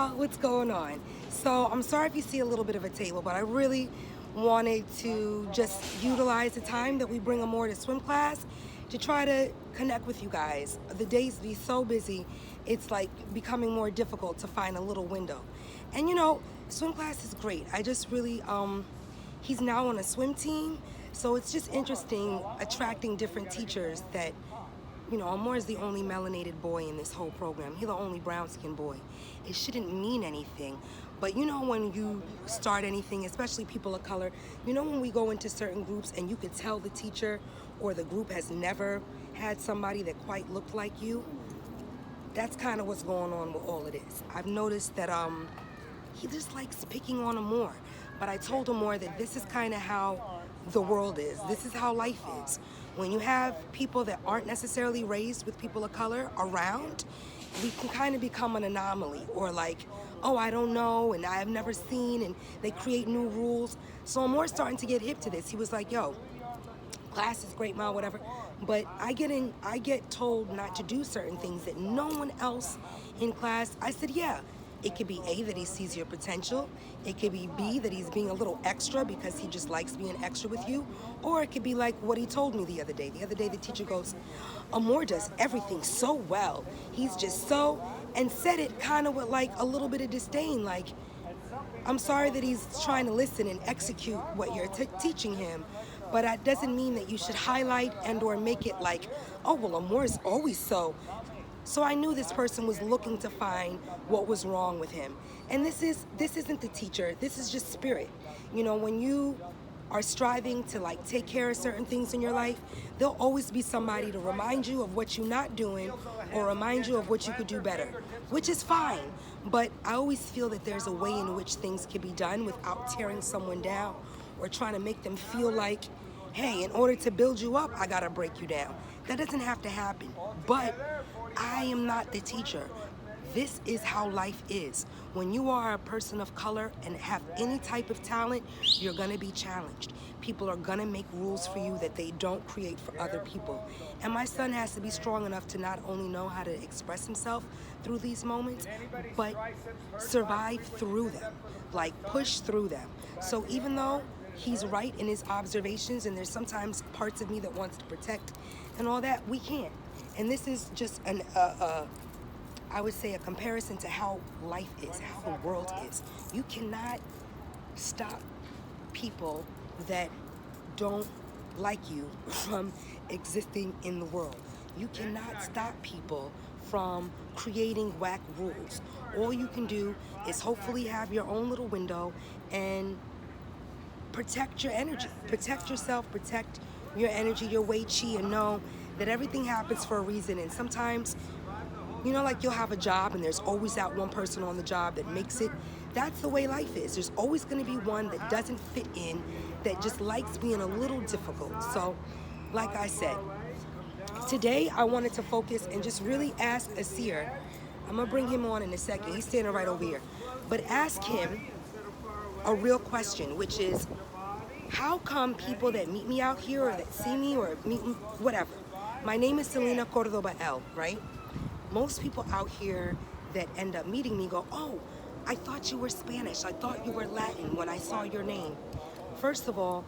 y'all, what's going on? So I'm sorry if you see a little bit of a table, but I really wanted to just utilize the time that we bring Amour to swim class to try to connect with you guys. The days be so busy, it's like becoming more difficult to find a little window. And you know, swim class is great. I just really, he's now on a swim team, so it's just interesting attracting different teachers that, you know, Amour is the only melanated boy in this whole program. He's the only brown-skinned boy. It shouldn't mean anything, but you know when you start anything, especially people of color, you know when we go into certain groups and you could tell the teacher or the group has never had somebody that quite looked like you? That's kind of what's going on with all of this. I've noticed that he just likes picking on Amour, but I told Amour that this is kind of how the world is. This is how life is. When you have people that aren't necessarily raised with people of color around, we can kind of become an anomaly, or like, oh, I don't know, and I've never seen, and they create new rules. So Amour's starting to get hip to this. He was like, yo, class is great, ma, whatever, but I get told not to do certain things that no one else in class. I said, yeah. It could be A, that he sees your potential. It could be B, that he's being a little extra because he just likes being extra with you. Or it could be like what he told me the other day. The other day the teacher goes, Amour does everything so well. He's just so, and said it kind of with like a little bit of disdain, like, I'm sorry that he's trying to listen and execute what you're teaching him, but that doesn't mean that you should highlight and or make it like, oh, well, Amour is always so. So I knew this person was looking to find what was wrong with him. And this isn't the teacher, this is just spirit. You know, when you are striving to like take care of certain things in your life, there'll always be somebody to remind you of what you're not doing or remind you of what you could do better, which is fine. But I always feel that there's a way in which things can be done without tearing someone down or trying to make them feel like, hey, in order to build you up, I gotta break you down. That doesn't have to happen. But I am not the teacher. This is how life is. When you are a person of color and have any type of talent, you're gonna be challenged. People are gonna make rules for you that they don't create for other people. And my son has to be strong enough to not only know how to express himself through these moments, but survive through them, like push through them. So even though he's right in his observations and there's sometimes parts of me that wants to protect and all that, we can't. And this is just I would say a comparison to how life is, how the world is. You cannot stop people that don't like you from existing in the world. You cannot stop people from creating whack rules. All you can do is hopefully have your own little window and protect your energy. Protect yourself, protect your energy, your Wei Chi, and know that everything happens for a reason. And sometimes, you know, like you'll have a job and there's always that one person on the job that makes it. That's the way life is. There's always going to be one that doesn't fit in, that just likes being a little difficult. So, like I said, today I wanted to focus and just really ask Aseer. I'm going to bring him on in a second. He's standing right over here. But ask him a real question, which is, how come people that meet me out here or that see me or meet me, whatever. My name is Celina Cordoba L, right? Most people out here that end up meeting me go, oh, I thought you were Spanish. I thought you were Latin when I saw your name. First of all,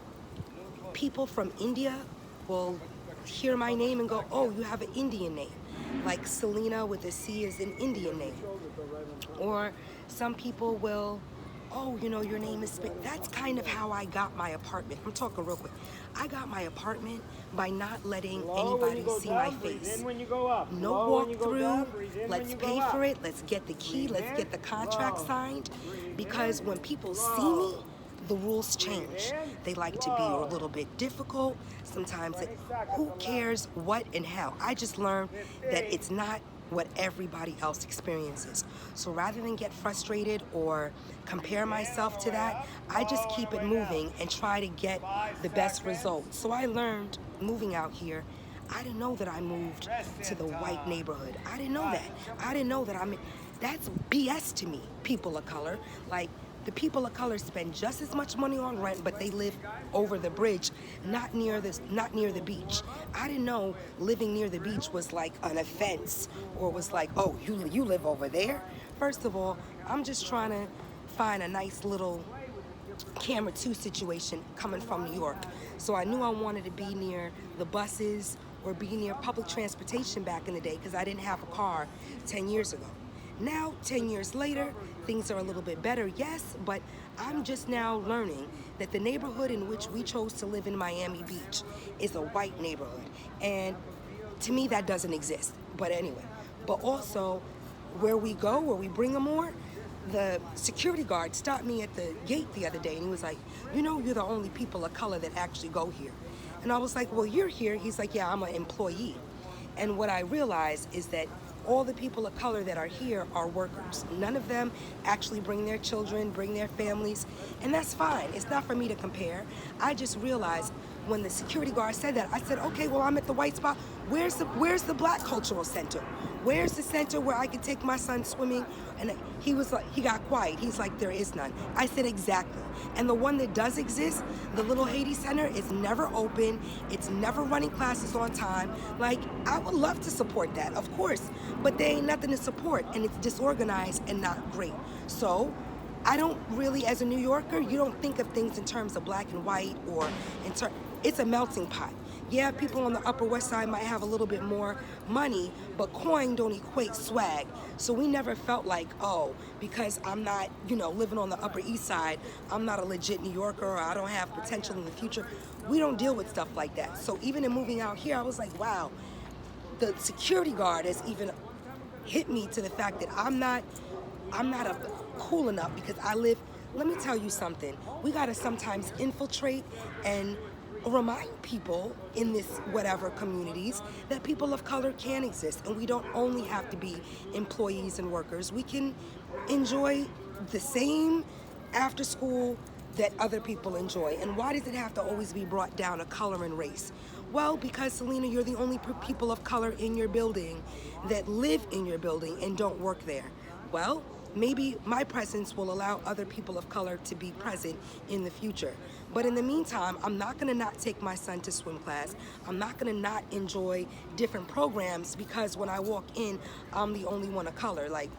people from India will hear my name and go, oh, you have an Indian name. Like Celina with a C is an Indian name. Or some people will, oh, you know, your name is Spanish. That's kind of how I got my apartment. I'm talking real quick. I got my apartment by not letting anybody see my face. No walkthrough. Let's pay for it. Let's get the key. Let's get the contract signed. Because when people see me, the rules change. They like to be a little bit difficult. Sometimes who cares what and how? I just learned that it's not what everybody else experiences. So rather than get frustrated or compare myself to that, I just keep it moving and try to get the best results. So I learned moving out here, I didn't know that I moved to the white neighborhood. I didn't know that. I didn't know that that's BS to me, people of color. Like, the people of color spend just as much money on rent, but they live over the bridge, not near the beach. I didn't know living near the beach was like an offense, or was like, oh, you live over there? first of all, I'm just trying to find a nice little camera 2 situation coming from New York. So I knew I wanted to be near the buses or be near public transportation back in the day because I didn't have a car 10 years ago. Now, 10 years later, things are a little bit better, yes, but I'm just now learning that the neighborhood in which we chose to live in Miami Beach is a white neighborhood. And to me, that doesn't exist. But anyway, but also where we go, where we bring them more, the security guard stopped me at the gate the other day and he was like, you know, you're the only people of color that actually go here. And I was like, well, you're here. He's like, yeah, I'm an employee. And what I realized is that all the people of color that are here are workers. None of them actually bring their children, bring their families, and that's fine. It's not for me to compare. I just realized when the security guard said that, I said, okay, well, I'm at the white spot. Where's the Black Cultural Center? Where's the center where I could take my son swimming? And he was like, he got quiet. He's like, there is none. I said, exactly. And the one that does exist, the Little Haiti Center, is never open. It's never running classes on time. Like, I would love to support that, of course, but there ain't nothing to support, and it's disorganized and not great. So I don't really, as a New Yorker, you don't think of things in terms of black and white or it's a melting pot. Yeah, people on the Upper West Side might have a little bit more money, but coin don't equate swag. So we never felt like, oh, because I'm not, living on the Upper East Side, I'm not a legit New Yorker or I don't have potential in the future. We don't deal with stuff like that. So even in moving out here, I was like, wow, the security guard has even hit me to the fact that I'm not cool enough because I live. Let me tell you something. We gotta sometimes infiltrate and remind people in this whatever communities that people of color can exist, and we don't only have to be employees and workers. We can enjoy the same after school that other people enjoy. And why does it have to always be brought down to color and race? Well, because Celina, you're the only people of color in your building that live in your building and don't work there. Well, maybe my presence will allow other people of color to be present in the future. But in the meantime, I'm not gonna not take my son to swim class. I'm not gonna not enjoy different programs because when I walk in, I'm the only one of color. Like,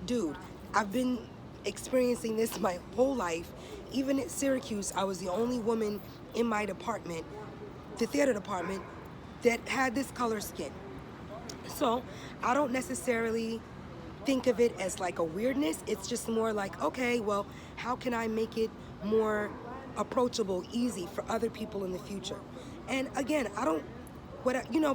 dude, I've been experiencing this my whole life. Even at Syracuse, I was the only woman in my department, the theater department, that had this color skin. So I don't necessarily think of it as like a weirdness. It's just more like, okay, well, how can I make it more approachable, easy for other people in the future? And again,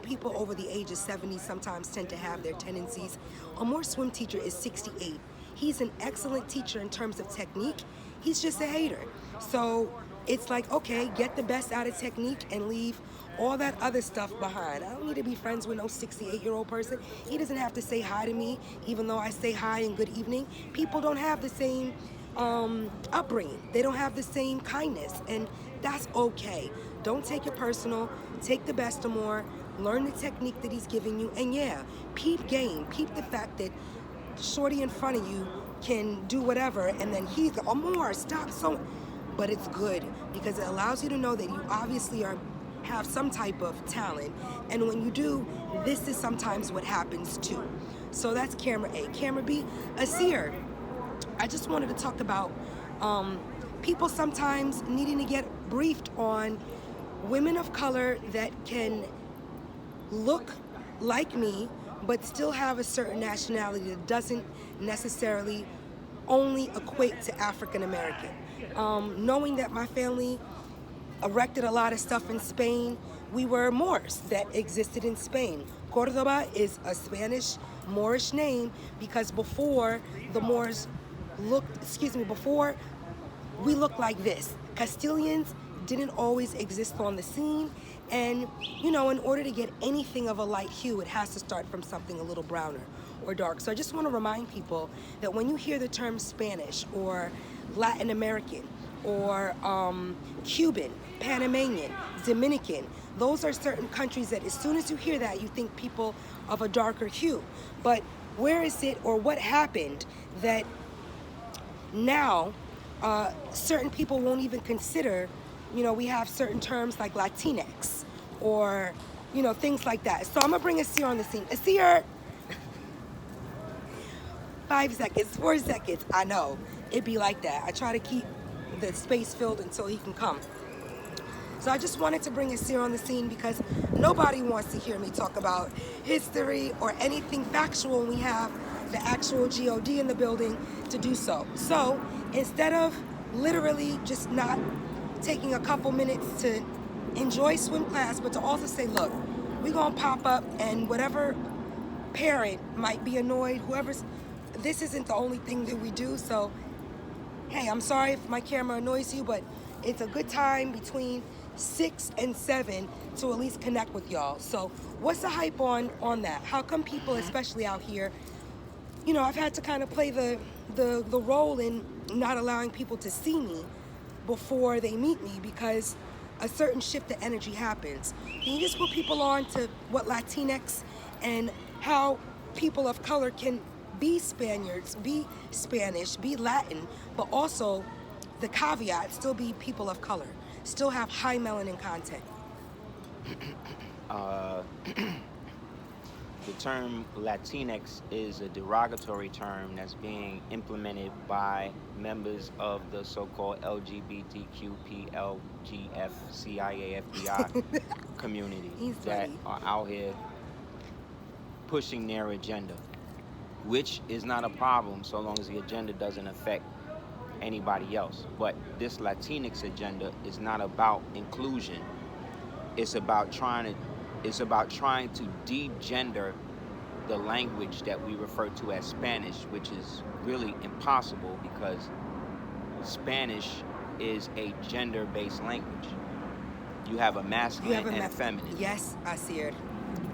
people over the age of 70 sometimes tend to have their tendencies. Amour's swim teacher is 68. He's an excellent teacher in terms of technique. He's just a hater. So it's like, okay, get the best out of technique and leave all that other stuff behind. I don't need to be friends with no 68-year-old person. He doesn't have to say hi to me, even though I say hi and good evening. People don't have the same upbringing. They don't have the same kindness, and that's okay. Don't take it personal. Take the best of more. Learn the technique that he's giving you, and yeah, peep game. Peep the fact that shorty in front of you can do whatever, and then he's like, Amour, stop. So, but it's good because it allows you to know that you obviously have some type of talent, and when you do, this is sometimes what happens too. So that's camera A. Camera B, Aseer. I just wanted to talk about people sometimes needing to get briefed on women of color that can look like me but still have a certain nationality that doesn't necessarily only equate to African American. Knowing that my family erected a lot of stuff in Spain, we were Moors that existed in Spain. Cordoba is a Spanish Moorish name because before the Moors before we looked like this. Castilians didn't always exist on the scene, and in order to get anything of a light hue, it has to start from something a little browner or dark. So I just want to remind people that when you hear the term Spanish or Latin American or Cuban, Panamanian, Dominican, those are certain countries that as soon as you hear that, you think people of a darker hue. But where is it, or what happened that now certain people won't even consider, we have certain terms like Latinx or, things like that. So I'm gonna bring Aseer on the scene. Aseer, 5 seconds, 4 seconds. I know. It'd be like that. I try to keep the space filled until he can come. So I just wanted to bring Aseer on the scene because nobody wants to hear me talk about history or anything factual when we have the actual GOD in the building to do so. So instead of literally just not taking a couple minutes to enjoy swim class, but to also say, look, we're gonna pop up and whatever parent might be annoyed, this isn't the only thing that we do. So, hey, I'm sorry if my camera annoys you, but it's a good time between 6 and 7 to at least connect with y'all. So what's the hype on that? How come people, especially out here, I've had to kind of play the role in not allowing people to see me before they meet me because a certain shift of energy happens. Can you just put people on to what Latinx and how people of color can be Spaniards, be Spanish, be Latin, but also the caveat, still be people of color, still have high melanin content? The term Latinx is a derogatory term that's being implemented by members of the so-called LGBTQPLGFCIAFBI community that are out here pushing their agenda, which is not a problem so long as the agenda doesn't affect anybody else. But this Latinx agenda is not about inclusion. It's about trying to de-gender the language that we refer to as Spanish, which is really impossible because Spanish is a gender-based language. You have a masculine and a feminine. Yes, Aseer.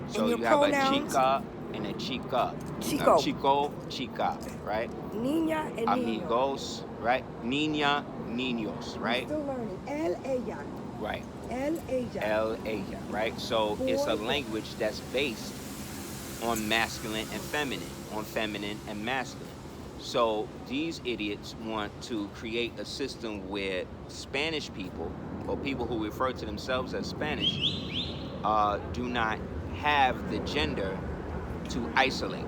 So you have a chica and a chica. Chico. Chico, chica, right? Niña and amigos, right? Niña, niños, right? I'm still learning. El, ella. Right. El, ella. El, ella, right? So it's a language that's based on masculine and feminine, on feminine and masculine. So these idiots want to create a system where Spanish people, or people who refer to themselves as Spanish, do not have the gender to isolate.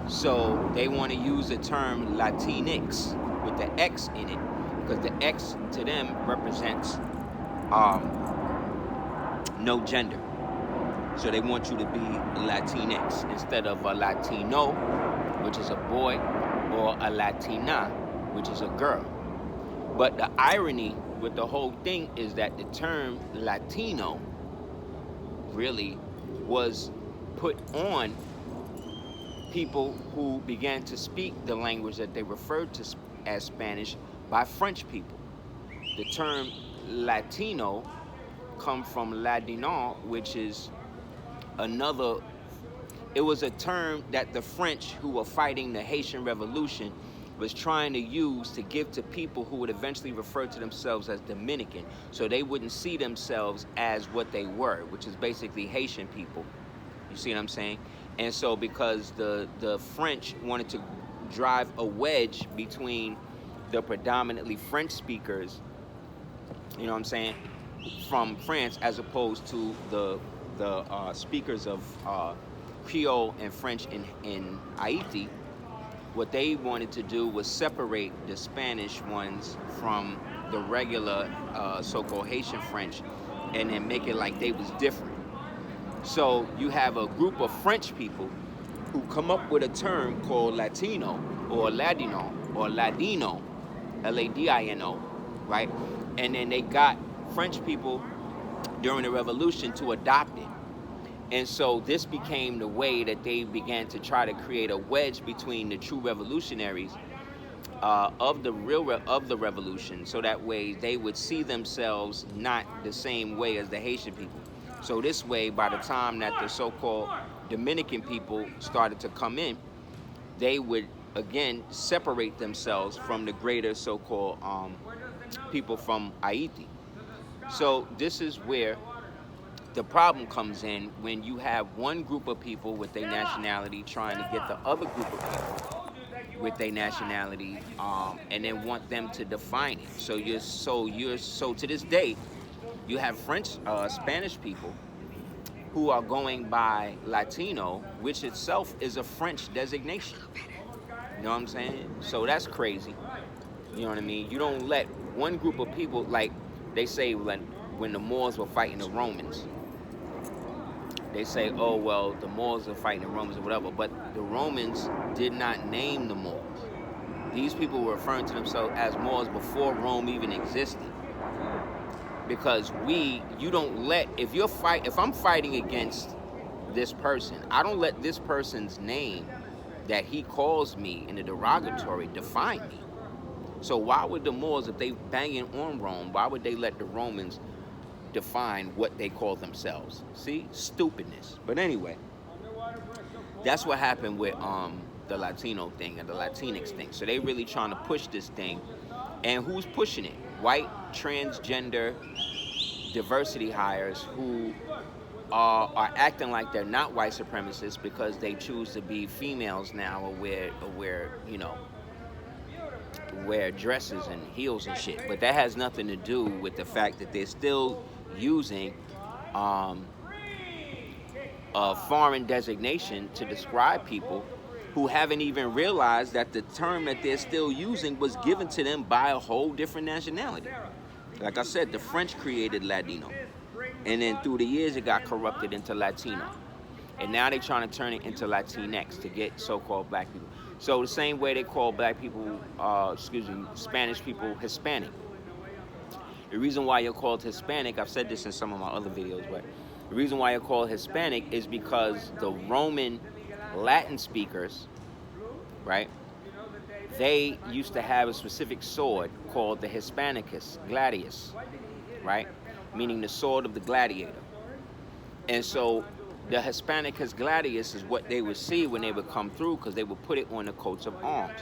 So they want to use the term Latinx with the X in it, because the X to them represents no gender. So they want you to be Latinx instead of a Latino, which is a boy, or a Latina, which is a girl. But the irony with the whole thing is that the term Latino really was put on people who began to speak the language that they referred to as Spanish by French people. The term Latino come from Ladino, which is it was a term that the French who were fighting the Haitian Revolution was trying to use to give to people who would eventually refer to themselves as Dominican, so they wouldn't see themselves as what they were, which is basically Haitian people. You see what I'm saying? And so because the French wanted to drive a wedge between the predominantly French speakers, you know what I'm saying, from France, as opposed to the speakers of Creole and French in Haiti, what they wanted to do was separate the Spanish ones from the regular so-called Haitian French, and then make it like they was different. So you have a group of French people who come up with a term called Latino or Ladino or Ladino, Ladino, right? And then they got French people during the Revolution to adopt it. And so this became the way that they began to try to create a wedge between the true revolutionaries of the revolution, so that way they would see themselves not the same way as the Haitian people. So this way, by the time that the so-called Dominican people started to come in, they would again separate themselves from the greater so-called people from Haiti. So this is where the problem comes in, when you have one group of people with their nationality trying to get the other group of people with their nationality, and then want them to define it. So to this day, you have Spanish people who are going by Latino, which itself is a French designation. You know what I'm saying? So that's crazy. You know what I mean? You don't let one group of people, like they say when the Moors were fighting the Romans, they say, oh, well, the Moors are fighting the Romans or whatever, but the Romans did not name the Moors. These people were referring to themselves as Moors before Rome even existed. Because you don't let, if I'm fighting against this person, I don't let this person's name that he calls me in a derogatory define me. So why would the Moors, if they banging on Rome, why would they let the Romans define what they call themselves? See, stupidness. But anyway, that's what happened with the Latino thing and the Latinx thing. So they really trying to push this thing. And who's pushing it? White, transgender, diversity hires who are acting like they're not white supremacists because they choose to be females now or wear dresses and heels and shit. But that has nothing to do with the fact that they're still using a foreign designation to describe people who haven't even realized that the term that they're still using was given to them by a whole different nationality. Like I said, the French created Ladino. And then through the years, it got corrupted into Latino. And now they're trying to turn it into Latinx to get so-called black people. So the same way they call black people, Spanish people Hispanic. The reason why you're called Hispanic, I've said this in some of my other videos, but the reason why you're called Hispanic is because the Roman Latin speakers, right, they used to have a specific sword called the Hispanicus gladius, right, meaning the sword of the gladiator. And so the Hispanicus gladius is what they would see when they would come through, because they would put it on the coats of arms.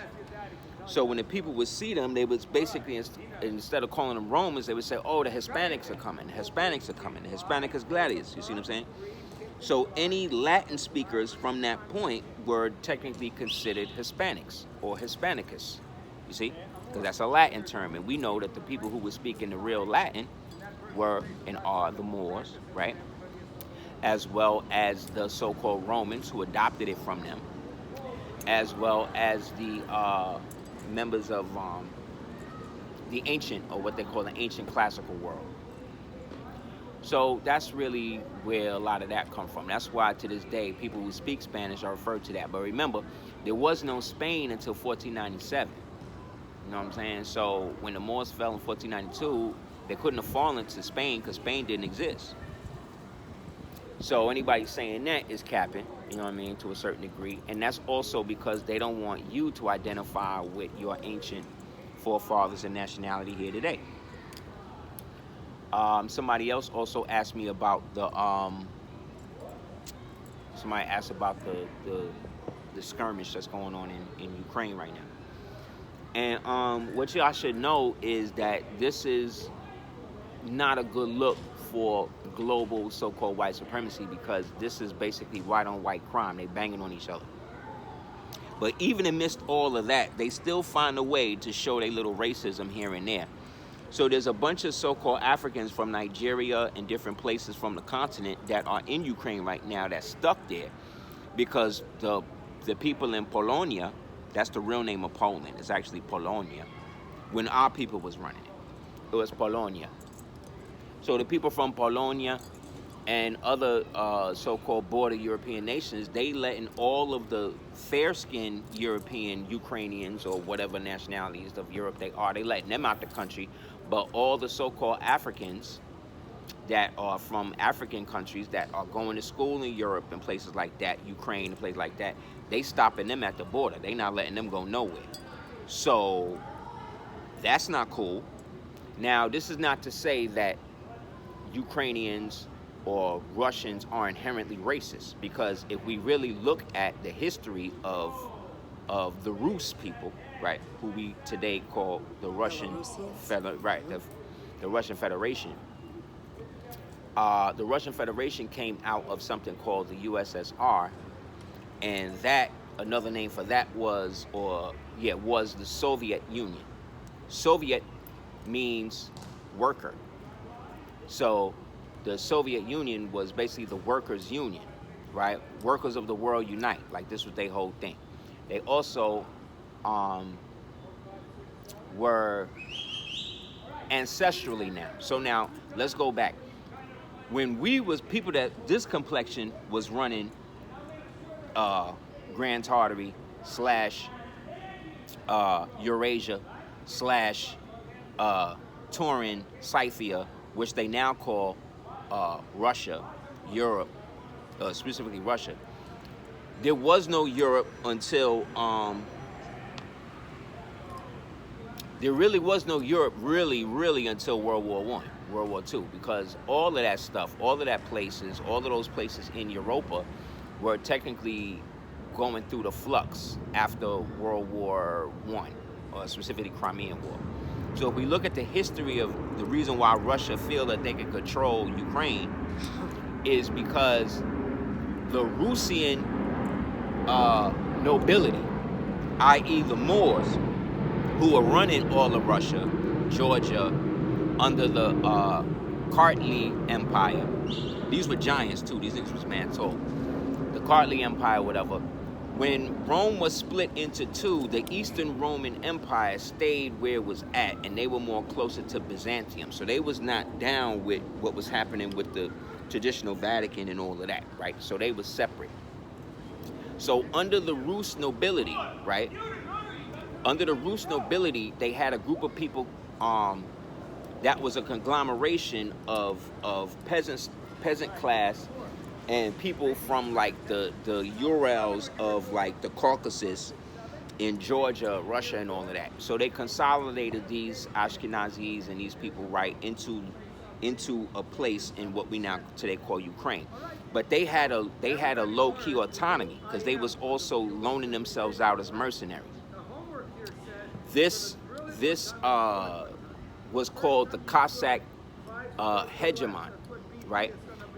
So when the people would see them, they would basically, instead of calling them Romans, they would say, oh, the Hispanics are coming, the Hispanics are coming, the Hispanicus gladius. You see what I'm saying? So any Latin speakers from that point were technically considered Hispanics or Hispanicus. You see? Because that's a Latin term. And we know that the people who were speaking the real Latin were and are the Moors, right? As well as the so-called Romans who adopted it from them, as well as the members of the ancient, or what they call the ancient classical world. So that's really where a lot of that come from. That's why to this day, people who speak Spanish are referred to that. But remember, there was no Spain until 1497. You know what I'm saying? So when the Moors fell in 1492, they couldn't have fallen to Spain because Spain didn't exist. So anybody saying that is capping, you know what I mean, to a certain degree. And that's also because they don't want you to identify with your ancient forefathers and nationality here today. Somebody else also asked me about the skirmish that's going on in Ukraine right now. And what y'all should know is that this is not a good look for global so-called white supremacy, because this is basically white on white crime. They banging on each other. But even amidst all of that, they still find a way to show their little racism here and there. So there's a bunch of so-called Africans from Nigeria and different places from the continent that are in Ukraine right now that's stuck there because the people in Polonia, that's the real name of Poland, it's actually Polonia, when our people was running it. It was Polonia. So the people from Polonia and other so-called border European nations, they letting all of the fair-skinned European Ukrainians or whatever nationalities of Europe they letting them out the country. But all the so-called Africans that are from African countries that are going to school in Europe and places like that, Ukraine and places like that, they stopping them at the border. They not letting them go nowhere. So that's not cool. Now, this is not to say that Ukrainians or Russians are inherently racist, because if we really look at the history of the Rus people, right, who we today call the Russian the Russian Federation. The Russian Federation came out of something called the USSR, and that another name for that was the Soviet Union. Soviet means worker. So the Soviet Union was basically the workers' union, right? Workers of the world unite. Like, this was their whole thing. They also were ancestrally now. So now let's go back. When we was people that this complexion was running Grand Tartary / Eurasia / Turin, Scythia, which they now call Russia, Europe, specifically Russia. There was no Europe until there really was no Europe really until World War I, World War II, because all of that stuff, all of that places, all of those places in Europa were technically going through the flux after World War I, or specifically Crimean War. So if we look at the history of the reason why Russia feel that they can control Ukraine is because the Russian nobility, i.e. the Moors, who were running all of Russia, Georgia, under the Kartli Empire. These were giants too, these niggas was man tall. The Kartli Empire, whatever. When Rome was split into two, the Eastern Roman Empire stayed where it was at, and they were more closer to Byzantium. So they was not down with what was happening with the traditional Vatican and all of that, right? So they was separate. So under the Rus nobility, right? Under the Rus nobility, they had a group of people that was a conglomeration of peasant class, and people from like the Urals of like the Caucasus in Georgia, Russia, and all of that. So they consolidated these Ashkenazis and these people right into a place in what we now today call Ukraine. But they had a low-key autonomy because they was also loaning themselves out as mercenaries. This was called the Cossack hegemon, right?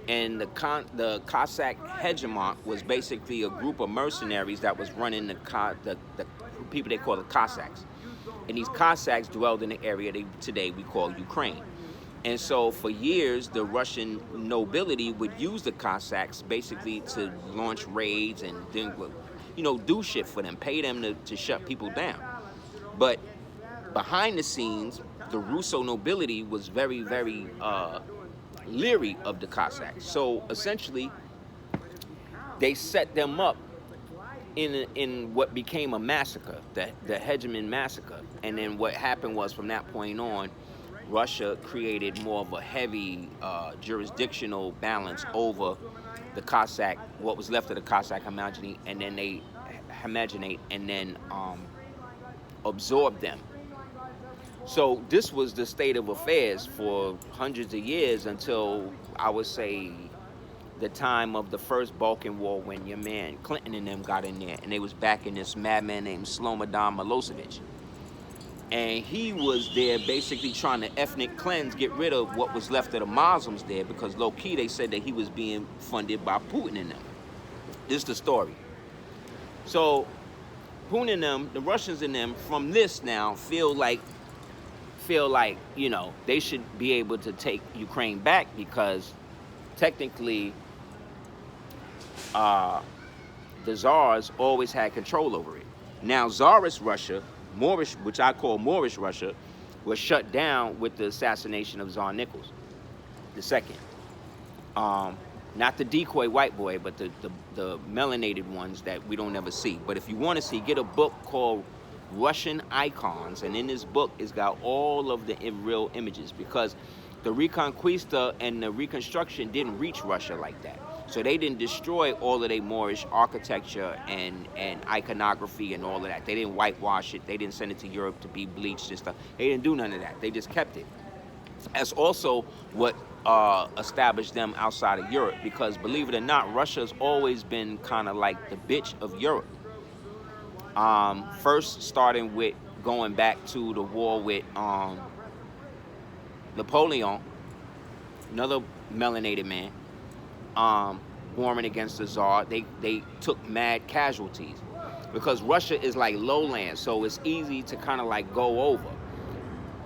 And the Cossack hegemon was basically a group of mercenaries that was running the people they call the Cossacks. And these Cossacks dwelled in the area today we call Ukraine. And so for years, the Russian nobility would use the Cossacks basically to launch raids and then, do shit for them, pay them to shut people down. But behind the scenes, the Russo nobility was very, very leery of the Cossacks. So essentially, they set them up in what became a massacre, the Hegemon massacre. And then what happened was, from that point on, Russia created more of a heavy jurisdictional balance over the Cossack, what was left of the Cossack Hegemony, and then they absorbed them. So this was the state of affairs for hundreds of years until, I would say, the time of the first Balkan War, when your man Clinton and them got in there, and they was backing this madman named Slobodan Milosevic. And he was there basically trying to ethnic cleanse, get rid of what was left of the Muslims there, because low-key they said that he was being funded by Putin and them. This is the story. So Putin and them, the Russians and them, from this now feel like they should be able to take Ukraine back, because technically the Tsars always had control over it. Now Tsarist Russia, Moorish, which I call Moorish Russia, was shut down with the assassination of Tsar Nicholas II. Not the decoy white boy, but the melanated ones that we don't ever see. But if you want to see, get a book called Russian Icons, and in this book it's got all of the real images, because the Reconquista and the Reconstruction didn't reach Russia like that. So they didn't destroy all of their Moorish architecture and iconography and all of that. They didn't whitewash it. They didn't send it to Europe to be bleached and stuff. They didn't do none of that. They just kept it. That's also what established them outside of Europe, because believe it or not, Russia's always been kind of like the bitch of Europe. First starting with going back to the war with Napoleon, another melanated man, warring against the Tsar. They took mad casualties, because Russia is like lowland, so it's easy to kind of like go over.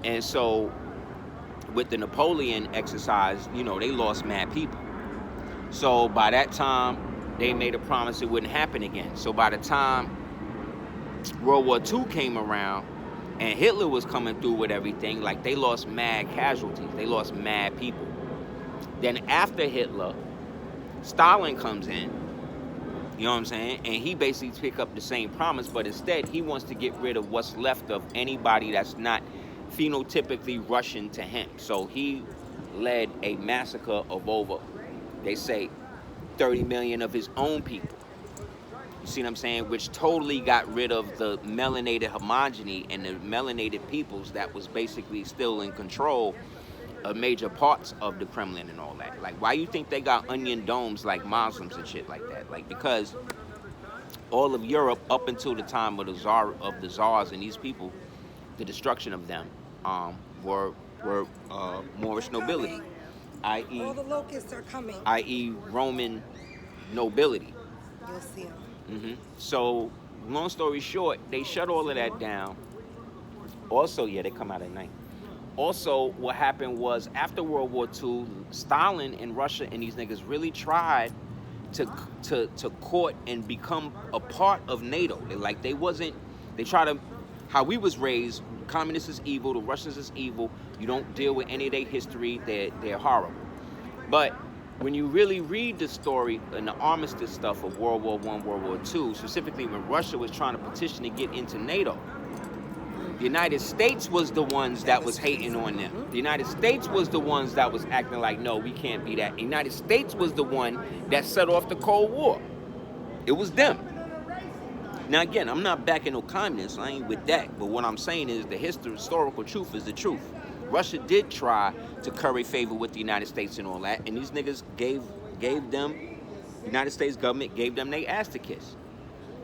And so with the Napoleon exercise, they lost mad people. So by that time, they made a promise it wouldn't happen again. So by the time World War II came around and Hitler was coming through with everything, like they lost mad casualties. They lost mad people. Then after Hitler, Stalin comes in, you know what I'm saying? And he basically pick up the same promise, but instead he wants to get rid of what's left of anybody that's not phenotypically Russian to him. So he led a massacre of over, they say, 30 million of his own people. You see what I'm saying? Which totally got rid of the melanated homogeny and the melanated peoples that was basically still in control of major parts of the Kremlin and all that. Like, why you think they got onion domes like Muslims and shit like that? Like, because all of Europe, up until the time of the czars and these people, the destruction of them, were Moorish nobility, i.e. all the locusts are coming. i.e. Roman nobility. You'll see them. So, long story short, they shut all of that down. Also, yeah, they come out at night. Also, what happened was after World War II, Stalin and Russia and these niggas really tried to court and become a part of NATO. They try to, how we was raised, communists is evil, the Russians is evil. You don't deal with any of their history. They're horrible. But when you really read the story and the armistice stuff of World War I, World War II, specifically when Russia was trying to petition to get into NATO, the United States was the ones that was hating on them. The United States was the ones that was acting like, no, we can't be that. The United States was the one that set off the Cold War. It was them. Now, again, I'm not backing no communists. I ain't with that. But what I'm saying is the historical truth is the truth. Russia did try to curry favor with the United States and all that, and these niggas gave them, the United States government gave them their ass to kiss.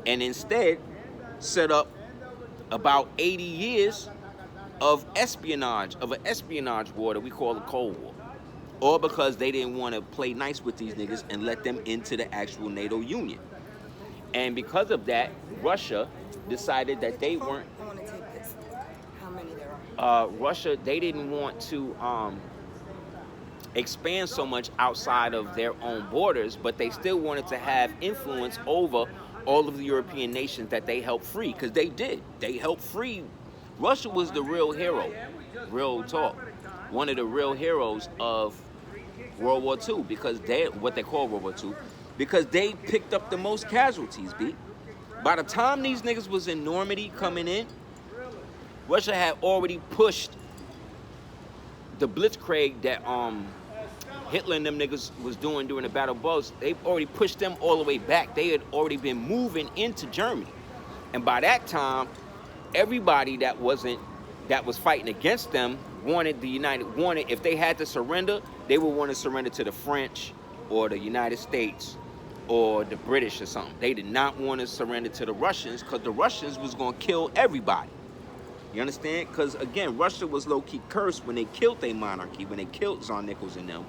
And instead set up about 80 years of an espionage war that we call the Cold War. All because they didn't want to play nice with these niggas and let them into the actual NATO Union. And because of that, Russia decided that they weren't, I want to take this. How many there are? Russia, they didn't want to expand so much outside of their own borders, but they still wanted to have influence over all of the European nations that they helped free, because they did. They helped free. Russia was the real hero, real talk. One of the real heroes of World War II, because what they call World War II, because they picked up the most casualties, B. By the time these niggas was in Normandy coming in, Russia had already pushed the blitzkrieg that Hitler and them niggas was doing during the Battle of Bulge. They already pushed them all the way back. They had already been moving into Germany. And by that time, everybody that was fighting against them wanted if they had to surrender, they would want to surrender to the French or the United States or the British or something. They did not want to surrender to the Russians, because the Russians was going to kill everybody. You understand? Because, again, Russia was low-key cursed when they killed their monarchy, when they killed Tsar Nichols and them,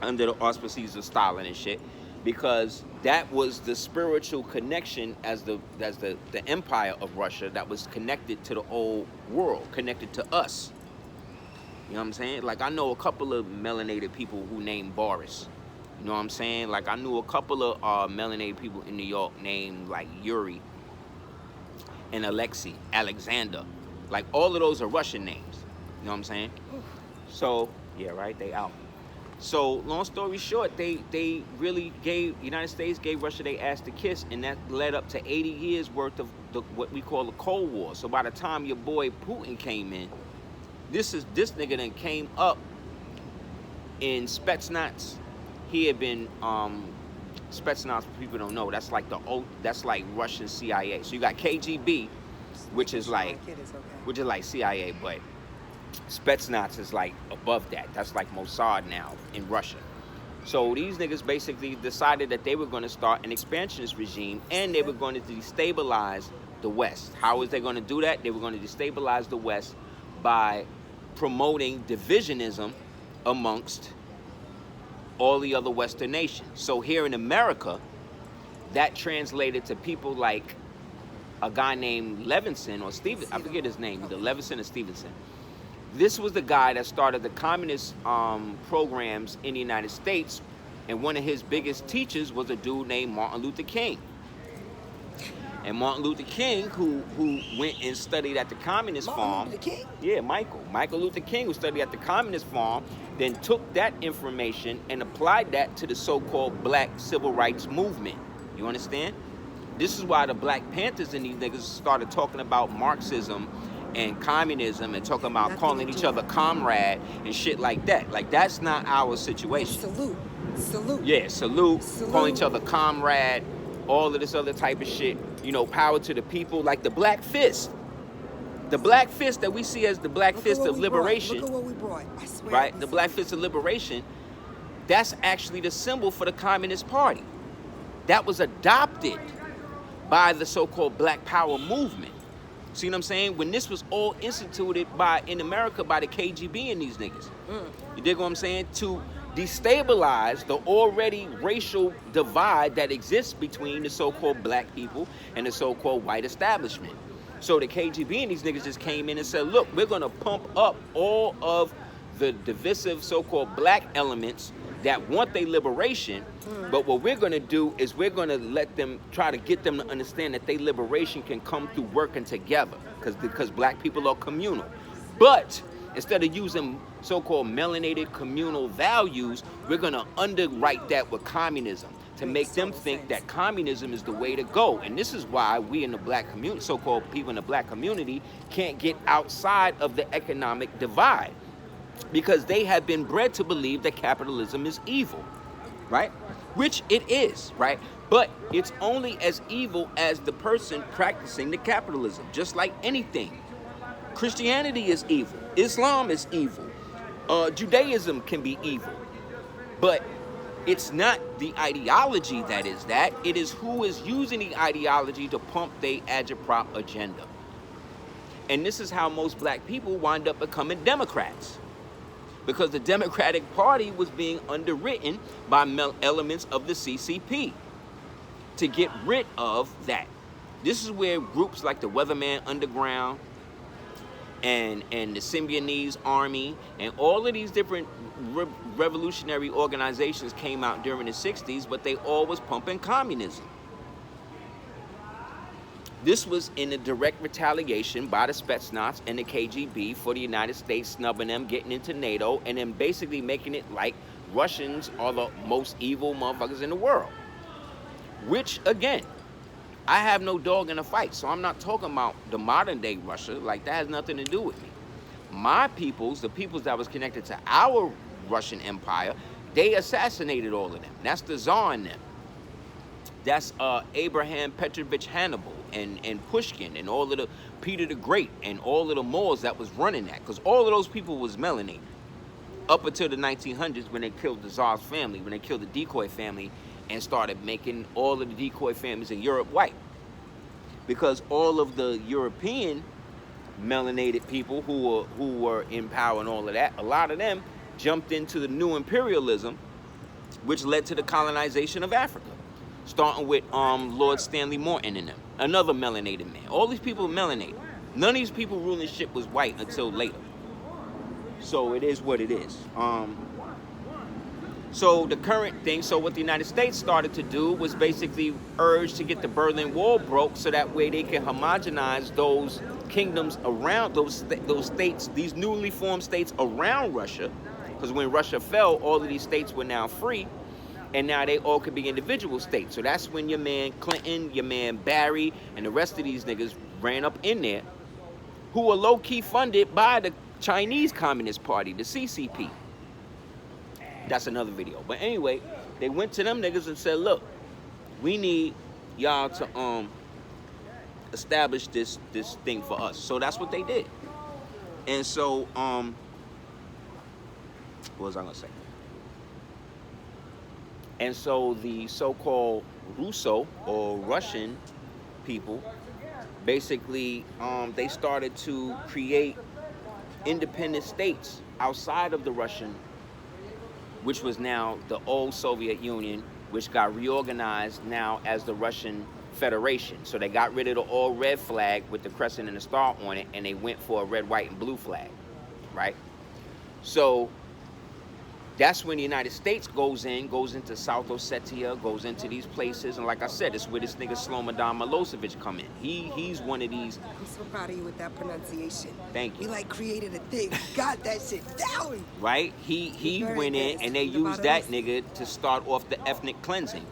under the auspices of Stalin and shit, because that was the spiritual connection as the empire of Russia that was connected to the old world, connected to us. You know what I'm saying? Like, I know a couple of melanated people who named Boris. You know what I'm saying? Like, I knew a couple of melanated people in New York named, like, Yuri and Alexander. Like, all of those are Russian names. You know what I'm saying? So, yeah, right? They out. So, long story short, they really United States gave Russia their ass to kiss, and that led up to 80 years worth of what we call the Cold War. So by the time your boy Putin came in, this nigga then came up in Spetsnaz. He had been Spetsnaz, for people don't know, that's like Russian CIA. So you got KGB, which is like CIA, but Spetsnaz is like above that. That's like Mossad now in Russia. So these niggas basically decided that they were going to start an expansionist regime, and they were going to destabilize the West. How was they going to do that? They were going to destabilize the West by promoting divisionism amongst all the other Western nations. So here in America, that translated to people like a guy named Levinson or Steven, I forget his name, either Levinson or Stevenson. This was the guy that started the communist programs in the United States, and one of his biggest teachers was a dude named Martin Luther King. And Martin Luther King, who went and studied at the Communist Farm. Martin Luther King? Yeah, Michael Luther King, who studied at the Communist Farm, then took that information and applied that to the so-called Black Civil Rights Movement. You understand? This is why the Black Panthers and these niggas started talking about Marxism and communism and talking about calling each other comrade and shit like that. Like, that's not our situation. Salute. Yeah, salute. Calling each other comrade, all of this other type of shit. You know, power to the people, like the Black Fist. The Black Fist that we see as the Black Fist of Liberation. Look at what we brought. I swear. Right? The Black Fist of Liberation, that's actually the symbol for the Communist Party. That was adopted by the so-called Black Power movement. See what I'm saying? When this was all instituted in America by the KGB and these niggas. You dig what I'm saying? To destabilize the already racial divide that exists between the so-called black people and the so-called white establishment. So the KGB and these niggas just came in and said, look, we're going to pump up all of the divisive so-called black elements that want their liberation, but what we're going to do is we're going to let them, try to get them to understand that their liberation can come through working together, because black people are communal. But instead of using so-called melanated communal values, we're going to underwrite that with communism to make them think that communism is the way to go. And this is why we in the black community, so-called people in the black community, can't get outside of the economic divide, because they have been bred to believe that capitalism is evil, right? Which it is, right? But it's only as evil as the person practicing the capitalism, just like anything. Christianity is evil. Islam is evil. Judaism can be evil. But it's not the ideology that is that. It is who is using the ideology to pump their agitprop agenda. And this is how most black people wind up becoming Democrats. Because the Democratic Party was being underwritten by elements of the CCP to get rid of that. This is where groups like the Weatherman Underground and the Symbionese Army and all of these different revolutionary organizations came out during the 60s, but they all was pumping communism. This was in a direct retaliation by the Spetsnaz and the KGB for the United States snubbing them, getting into NATO, and then basically making it like Russians are the most evil motherfuckers in the world. Which, again, I have no dog in the fight, so I'm not talking about the modern day Russia. Like, that has nothing to do with me. My peoples, the peoples that was connected to our Russian Empire, they assassinated all of them. That's the Tsar in them. That's Abraham Petrovich Hannibal and Pushkin and all of the Peter the Great and all of the Moors that was running that, because all of those people was melanated up until the 1900s when they killed the Tsar's family, when they killed the decoy family and started making all of the decoy families in Europe white. Because all of the European melanated people who were in power and all of that, a lot of them jumped into the new imperialism, which led to the colonization of Africa. Starting with Lord Stanley Morton and them, another melanated man. All these people are melanated. None of these people ruling shit was white until later. So it is what it is. So the current thing, so what the United States started to do was basically urge to get the Berlin Wall broke so that way they can homogenize those kingdoms around, those states, these newly formed states around Russia. Because when Russia fell, all of these states were now free. And now they all could be individual states. So that's when your man Clinton, your man Barry, and the rest of these niggas ran up in there, who were low-key funded by the Chinese Communist Party, the CCP. That's another video. But anyway, they went to them niggas and said, look, we need y'all to establish this thing for us. So that's what they did. And so, what was I gonna say? And so the so-called Russo or Russian people, basically, they started to create independent states outside of the Russian, which was now the old Soviet Union, which got reorganized now as the Russian Federation. So they got rid of the all red flag with the crescent and the star on it, and they went for a red, white, and blue flag, right? So That's when the United States goes into South Ossetia, goes into these places, and like I said, it's where this nigga Slobodan Milosevic come in. He's one of these. I'm so proud of you with that pronunciation. Thank you. You like created a thing, got that shit down. Right? He went in and they used that nigga to start off the ethnic cleansing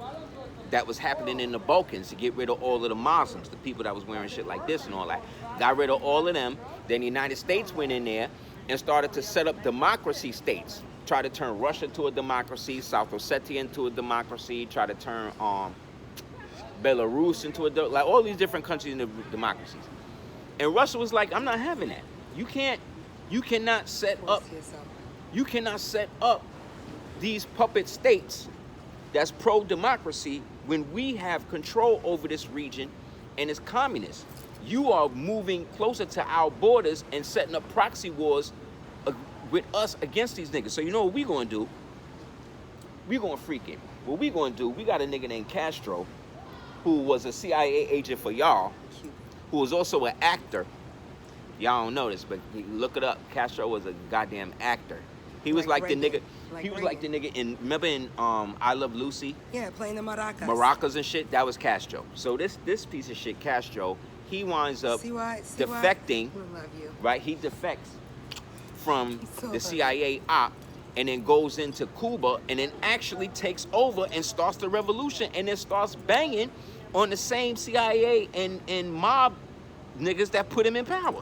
that was happening in the Balkans to get rid of all of the Muslims, the people that was wearing shit like this and all that. Got rid of all of them. Then the United States went in there and started to set up democracy states. Try to turn Russia to a democracy, South Ossetia into a democracy, try to turn Belarus into like all these different countries into democracies. And Russia was like, I'm not having that. You cannot set up these puppet states that's pro-democracy when we have control over this region and it's communist. You are moving closer to our borders and setting up proxy wars with us against these niggas. So you know what we gonna do? We gonna freak it. What we gonna do, we got a nigga named Castro, who was a CIA agent for y'all, who was also an actor. Y'all don't know this, but look it up. Castro was a goddamn actor. He was like the nigga, he was like the nigga in, remember in I Love Lucy? Yeah, playing the maracas. Maracas and shit, that was Castro. So this piece of shit, Castro, he winds up defecting, right? He defects from the CIA op and then goes into Cuba and then actually takes over and starts the revolution and then starts banging on the same CIA and mob niggas that put him in power.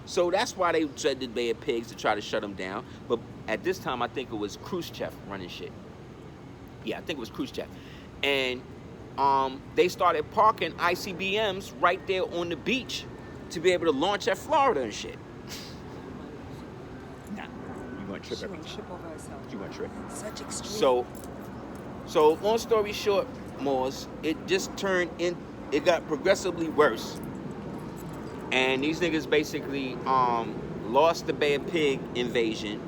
So that's why they said that they had pigs to try to shut him down. But at this time, I think it was Khrushchev running shit. Yeah, I think it was Khrushchev. And they started parking ICBMs right there on the beach to be able to launch at Florida and shit. Trip every time. You want to trip? Such extreme. So long story short, Moors, it just turned in. It got progressively worse, and these niggas basically lost the Bay of Pig invasion,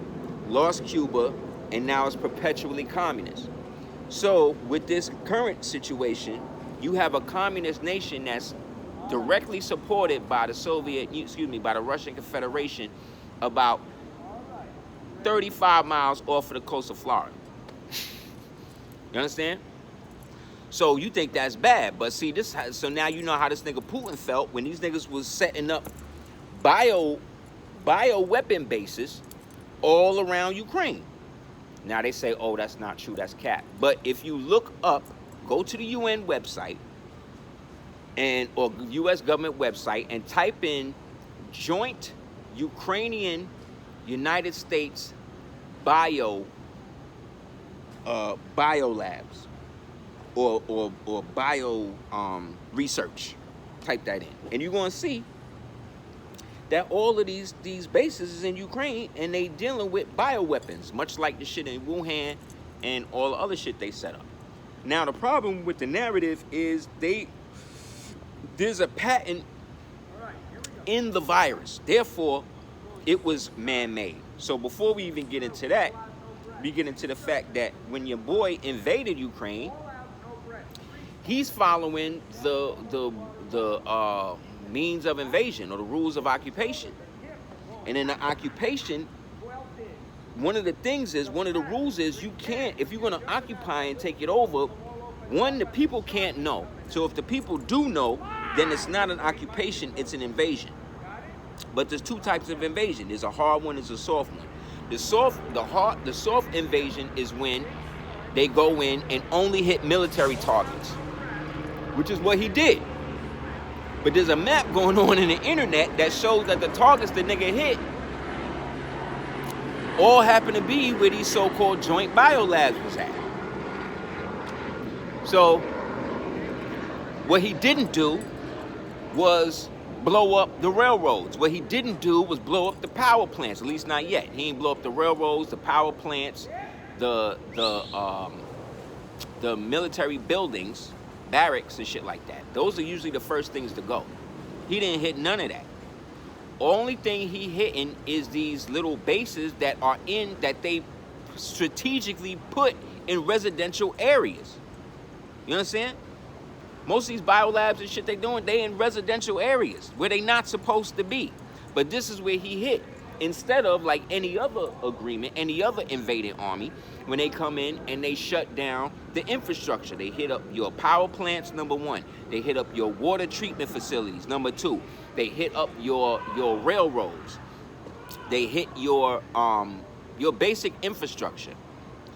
lost Cuba, and now it's perpetually communist. So with this current situation, you have a communist nation that's directly supported by by the Russian Confederation, about 35 miles off of the coast of Florida. You understand? So you think that's bad, but see this. So now you know how this nigga Putin felt when these niggas was setting up bio weapon bases all around Ukraine. Now they say, oh, that's not true, that's cap. But if you look up, go to the UN website or U.S. government website and type in joint Ukrainian United States bio labs or bio research. Type that in, and you're gonna see that all of these bases is in Ukraine, and they dealing with bioweapons, much like the shit in Wuhan and all the other shit they set up. Now the problem with the narrative is there's a patent in the virus, therefore it was man-made. So before we even get into that, we get into the fact that when your boy invaded Ukraine, he's following the means of invasion or the rules of occupation. And in the occupation, one of the rules is you can't, if you're gonna occupy and take it over, one, the people can't know. So if the people do know, then it's not an occupation, it's an invasion. But there's two types of invasion. There's a hard one, there's a soft one. The soft invasion is when they go in and only hit military targets, which is what he did. But there's a map going on in the internet that shows that the targets the nigga hit all happen to be where these so-called joint biolabs was at. So what he didn't do was blow up the railroads. What he didn't do was blow up the power plants, at least not yet. He didn't blow up the railroads, the power plants, the military buildings, barracks and shit like that. Those are usually the first things to go. He didn't hit none of that. Only thing he hitting is these little bases that they strategically put in residential areas. You understand? Most of these biolabs and shit they in residential areas where they not supposed to be. But this is where he hit. Instead of like any other agreement, any other invading army, when they come in and they shut down the infrastructure. They hit up your power plants, number one. They hit up your water treatment facilities, number two. They hit up your railroads. They hit your basic infrastructure.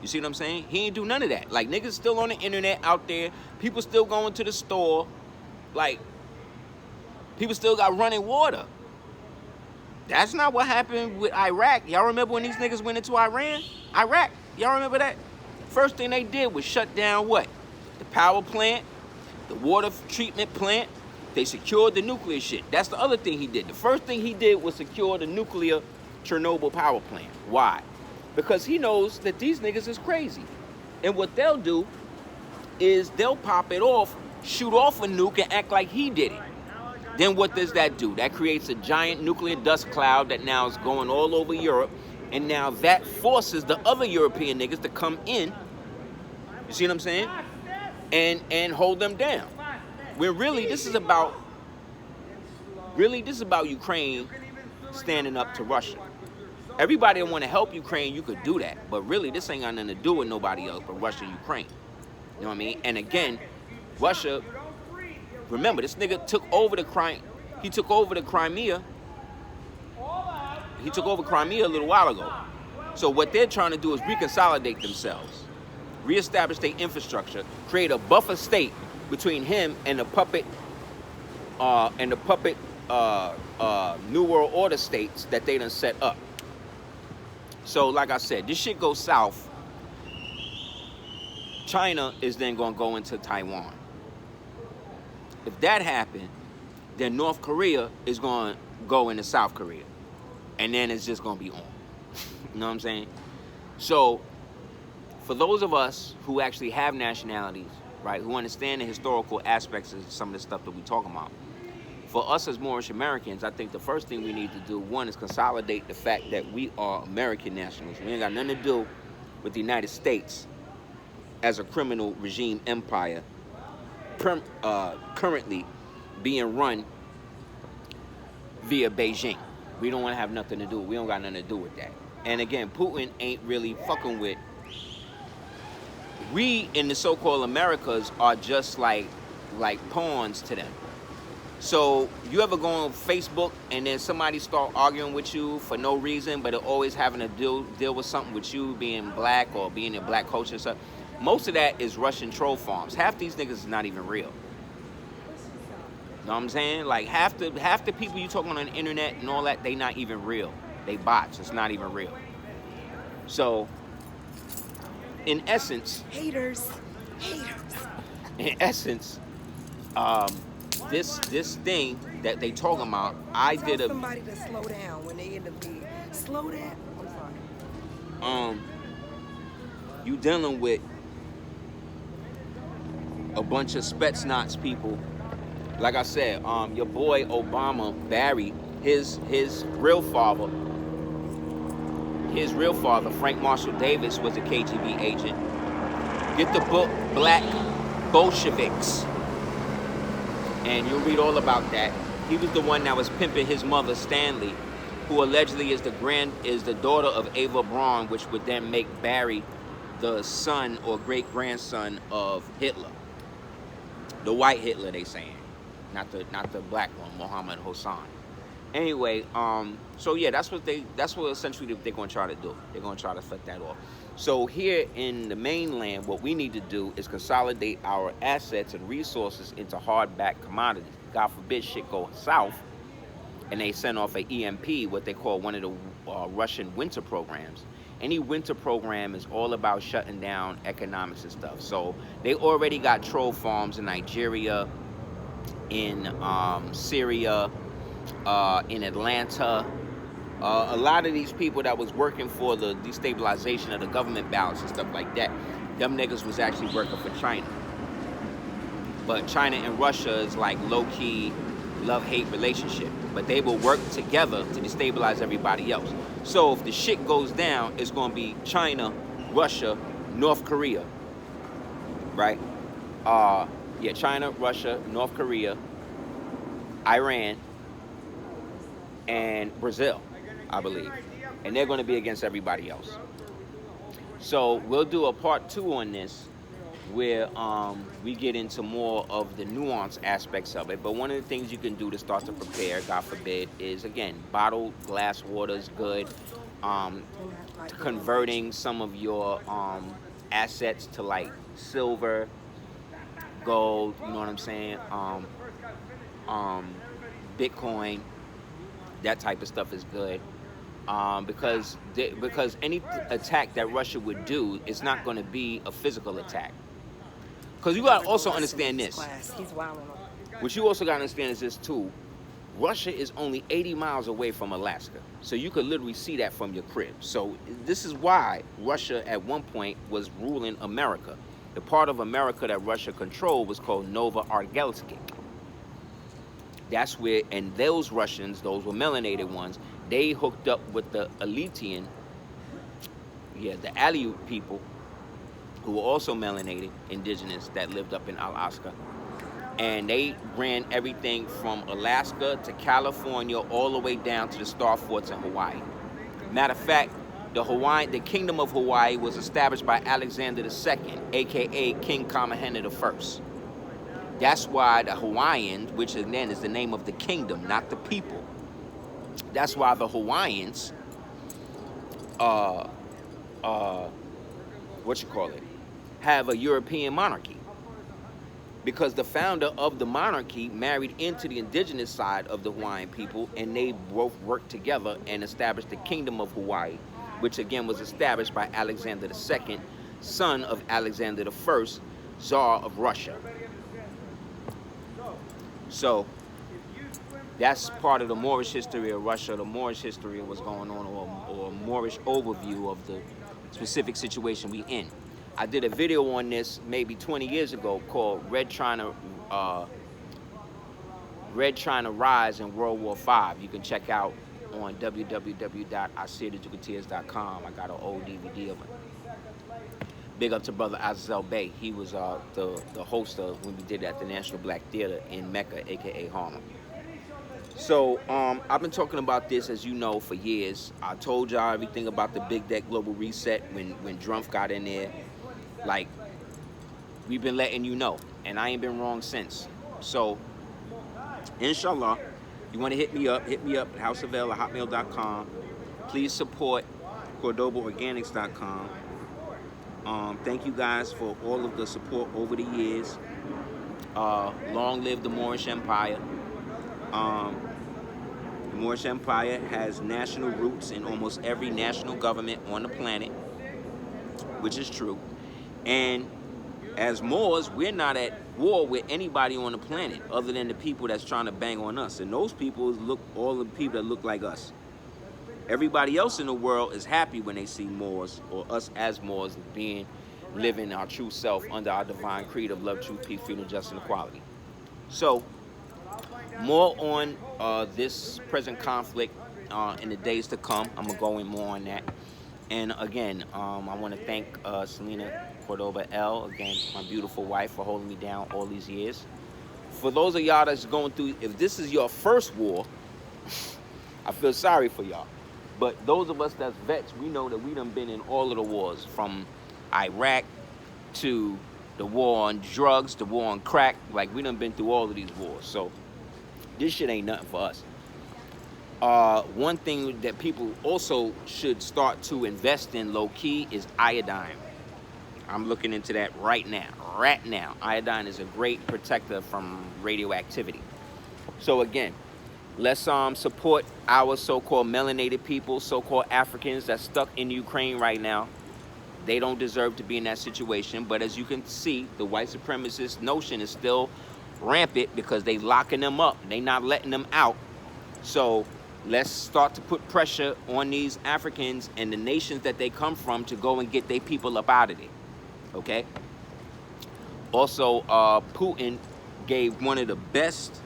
You see what I'm saying? He ain't do none of that. Like, niggas still on the internet out there. People still going to the store. Like, people still got running water. That's not what happened with Iraq. Y'all remember when these niggas went into Iraq? Y'all remember that? First thing they did was shut down what? The power plant, the water treatment plant. They secured the nuclear shit. That's the other thing he did. The first thing he did was secure the nuclear Chernobyl power plant. Why? Because he knows that these niggas is crazy. And what they'll do is they'll pop it off, shoot off a nuke, and act like he did it. Then what does that do? That creates a giant nuclear dust cloud that now is going all over Europe. And now that forces the other European niggas to come in. You see what I'm saying? And hold them down. When really this is about Ukraine standing up to Russia. Everybody that want to help Ukraine, you could do that. But really, this ain't got nothing to do with nobody else but Russia and Ukraine. You know what I mean? And again, Russia, remember, this nigga took over the Crimea. He took over Crimea a little while ago. So what they're trying to do is reconsolidate themselves, reestablish their infrastructure, create a buffer state between him and the puppet New World Order states that they done set up. So like I said, this shit goes south. China is then going to go into Taiwan. If that happened, then North Korea is going to go into South Korea. And then it's just going to be on. You know what I'm saying? So for those of us who actually have nationalities, right, who understand the historical aspects of some of the stuff that we talking about, for us as Moorish Americans, I think the first thing we need to do, one, is consolidate the fact that we are American nationals. We ain't got nothing to do with the United States as a criminal regime empire currently being run via Beijing. We don't want to have nothing to do. We don't got nothing to do with that. And again, Putin ain't really fucking with. We in the so-called Americas are just like pawns to them. So you ever go on Facebook and then somebody start arguing with you for no reason, but they're always having to deal with something with you being black or being in black culture and stuff. Most of that is Russian troll farms. Half these niggas is not even real. Know what I'm saying? Like half the people you talking on the internet and all that, they not even real. They bots. It's not even real. So, in essence, Haters. In essence, this thing that they talking about, I did a. Somebody to slow down when they end up being slow down. I'm sorry. You dealing with a bunch of Spetsnaz people. Like I said, your boy Obama, Barry, his real father, Frank Marshall Davis, was a KGB agent. Get the book Black Bolsheviks, and you'll read all about that. He was the one that was pimping his mother, Stanley, who allegedly is the daughter of Eva Braun, which would then make Barry the son or great grandson of Hitler, the white Hitler, they saying. Not the black one, Mohammed Hossein. Anyway, so yeah, that's what essentially they're gonna try to do. They're gonna try to flip that off. So here in the mainland, what we need to do is consolidate our assets and resources into hardback commodities. God forbid shit go south, and they send off a EMP, what they call one of the Russian winter programs. Any winter program is all about shutting down economics and stuff. So they already got troll farms in Nigeria, in Syria, in Atlanta. A lot of these people that was working for the destabilization of the government balance and stuff like that, them niggas was actually working for China. But China and Russia is like low-key love-hate relationship. But they will work together to destabilize everybody else. So if the shit goes down, it's going to be China, Russia, North Korea, right? Yeah, China, Russia, North Korea, Iran, and Brazil. I believe. And they're going to be against everybody else. So we'll do a part 2 on this where we get into more of the nuanced aspects of it. But one of the things you can do to start to prepare, God forbid, is, again, bottled glass water is good. Converting some of your assets to like silver, gold, you know what I'm saying? Bitcoin, that type of stuff is good. Because any attack that Russia would do is not going to be a physical attack. Because you got to also understand this. What you also got to understand is this too. Russia is only 80 miles away from Alaska. So you could literally see that from your crib. So this is why Russia at one point was ruling America. The part of America that Russia controlled was called Nova-Argelsk. That's where, and those Russians, those were melanated ones, they hooked up with the Aleutian, the Aleut people, who were also melanated, indigenous, that lived up in Alaska. And they ran everything from Alaska to California, all the way down to the star forts in Hawaii. Matter of fact, the Kingdom of Hawaii was established by Alexander II, aka King Kamehameha I. That's why the Hawaiians, which again is the name of the kingdom, not the people. That's why the Hawaiians, have a European monarchy. Because the founder of the monarchy married into the indigenous side of the Hawaiian people, and they both worked together and established the Kingdom of Hawaii, which again was established by Alexander II, son of Alexander I, Tsar of Russia. So that's part of the Moorish history of Russia, the Moorish history of what's going on, or a Moorish overview of the specific situation we in. I did a video on this maybe 20 years ago called Red Trying to Rise in World War V. You can check out on www.aseerthejuketeers.com. I got an old DVD of it. Big up to brother Azel Bey. He was the host of when we did it at the National Black Theater in Mecca, aka Harlem. So I've been talking about this, as you know, for years. I told y'all everything about the Big Deck Global Reset when Drumpf got in there. Like, we've been letting you know, and I ain't been wrong since. So, inshallah, you want to hit me up at houseofl@hotmail.com. Please support cordobaorganics.com. Thank you guys for all of the support over the years. Long live the Moorish Empire. The Moorish Empire has national roots in almost every national government on the planet, which is true. And as Moors, we're not at war with anybody on the planet other than the people that's trying to bang on us. And those people all the people that look like us. Everybody else in the world is happy when they see Moors, or us as Moors, living our true self under our divine creed of love, truth, peace, freedom, justice, and equality. So, more on this present conflict in the days to come. I'm going to go in more on that. And again, I want to thank Celina Cordoba L, again, my beautiful wife, for holding me down all these years. For those of y'all that's going through, if this is your first war, I feel sorry for y'all. But those of us that's vets, we know that we done been in all of the wars, from Iraq to the war on drugs, the war on crack. Like, we done been through all of these wars. So this shit ain't nothing for us. One thing that people also should start to invest in low-key is iodine. I'm looking into that right now. Iodine is a great protector from radioactivity. So again, let's support our so-called melanated people, so-called Africans that's stuck in Ukraine right now. They don't deserve to be in that situation. But as you can see, the white supremacist notion is still rampant because they locking them up. They not letting them out. So let's start to put pressure on these Africans and the nations that they come from to go and get their people up out of there. Okay? Also, Putin gave one of the best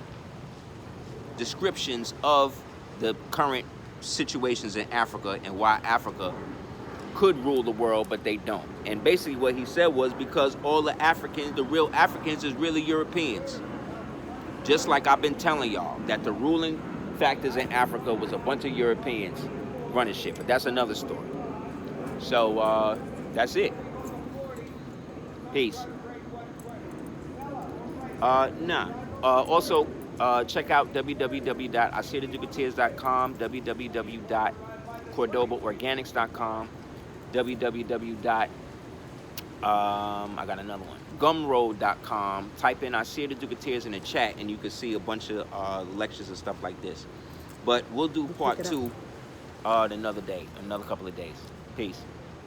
descriptions of the current situations in Africa and why Africa could rule the world, but they don't. And basically what he said was because all the Africans, the real Africans, is really Europeans. Just like I've been telling y'all, that the ruling factors in Africa was a bunch of Europeans running shit. But that's another story. So that's it. Peace. Also, check out www.aseertheducateers.com, www.cordobaorganics.com, www. I got another one. Gumroad.com. Type in Aseer the Ducateers in the chat, and you can see a bunch of lectures and stuff like this. But we'll do part 2 another day, another couple of days. Peace.